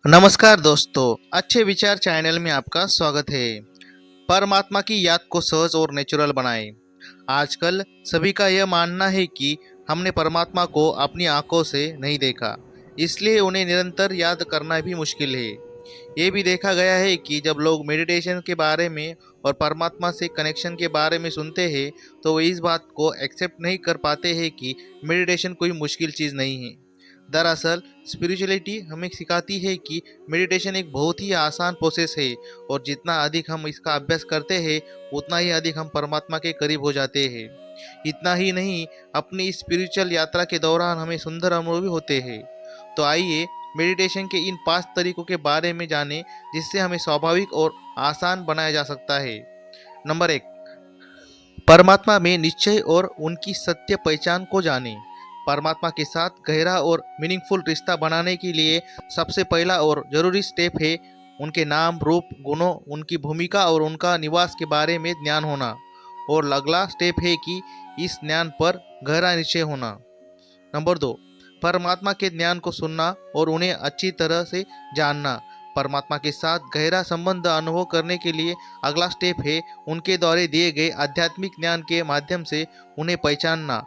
नमस्कार दोस्तों, अच्छे विचार चैनल में आपका स्वागत है। परमात्मा की याद को सहज और नेचुरल बनाएं। आजकल सभी का यह मानना है कि हमने परमात्मा को अपनी आंखों से नहीं देखा, इसलिए उन्हें निरंतर याद करना भी मुश्किल है। ये भी देखा गया है कि जब लोग मेडिटेशन के बारे में और परमात्मा से कनेक्शन के बारे में सुनते हैं, तो वे इस बात को एक्सेप्ट नहीं कर पाते हैं कि मेडिटेशन कोई मुश्किल चीज़ नहीं है। दरअसल स्पिरिचुअलिटी हमें सिखाती है कि मेडिटेशन एक बहुत ही आसान प्रोसेस है, और जितना अधिक हम इसका अभ्यास करते हैं उतना ही अधिक हम परमात्मा के करीब हो जाते हैं। इतना ही नहीं, अपनी इस स्पिरिचुअल यात्रा के दौरान हमें सुंदर अनुभव भी होते हैं। तो आइए मेडिटेशन के इन 5 तरीकों के बारे में जानें, जिससे हमें स्वाभाविक और आसान बनाया जा सकता है। नंबर 1, परमात्मा में निश्चय और उनकी सत्य पहचान को जानें। परमात्मा के साथ गहरा और मीनिंगफुल रिश्ता बनाने के लिए सबसे पहला और जरूरी स्टेप है उनके नाम, रूप, गुणों, उनकी भूमिका और उनका निवास के बारे में ज्ञान होना। और अगला स्टेप है कि इस ज्ञान पर गहरा निश्चय होना। नंबर 2, परमात्मा के ज्ञान को सुनना और उन्हें अच्छी तरह से जानना। परमात्मा के साथ गहरा संबंध अनुभव करने के लिए अगला स्टेप है उनके द्वारा दिए गए आध्यात्मिक ज्ञान के माध्यम से उन्हें पहचानना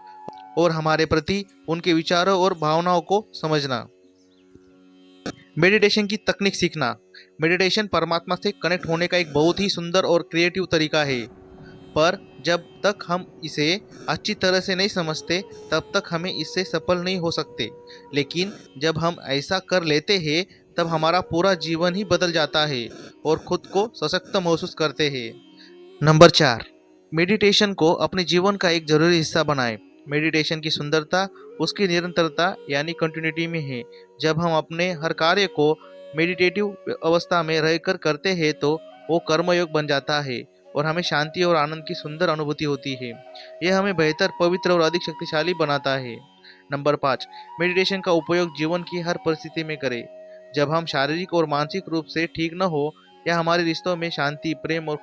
और हमारे प्रति उनके विचारों और भावनाओं को समझना। मेडिटेशन की तकनीक सीखना। मेडिटेशन परमात्मा से कनेक्ट होने का एक बहुत ही सुंदर और क्रिएटिव तरीका है, पर जब तक हम इसे अच्छी तरह से नहीं समझते तब तक हमें इससे सफल नहीं हो सकते। लेकिन जब हम ऐसा कर लेते हैं तब हमारा पूरा जीवन ही बदल जाता है और खुद को सशक्त महसूस करते हैं। नंबर 4, मेडिटेशन को अपने जीवन का एक जरूरी हिस्सा बनाएं। मेडिटेशन की सुंदरता उसकी निरंतरता यानी कंटिन्यूटी में है। जब हम अपने हर कार्य को मेडिटेटिव अवस्था में रहकर करते हैं तो वो कर्मयोग बन जाता है और हमें शांति और आनंद की सुंदर अनुभूति होती है। यह हमें बेहतर, पवित्र और अधिक शक्तिशाली बनाता है। नंबर 5, मेडिटेशन का उपयोग जीवन की हर परिस्थिति में करें। जब हम शारीरिक और मानसिक रूप से ठीक न हो, या हमारे रिश्तों में शांति, प्रेम और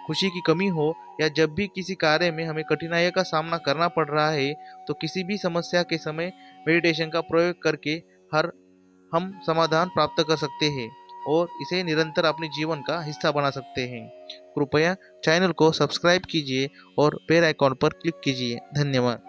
खुशी की कमी हो, या जब भी किसी कार्य में हमें कठिनाइयों का सामना करना पड़ रहा है, तो किसी भी समस्या के समय मेडिटेशन का प्रयोग करके हर हम समाधान प्राप्त कर सकते हैं और इसे निरंतर अपने जीवन का हिस्सा बना सकते हैं। कृपया चैनल को सब्सक्राइब कीजिए और बेल आइकॉन पर क्लिक कीजिए। धन्यवाद।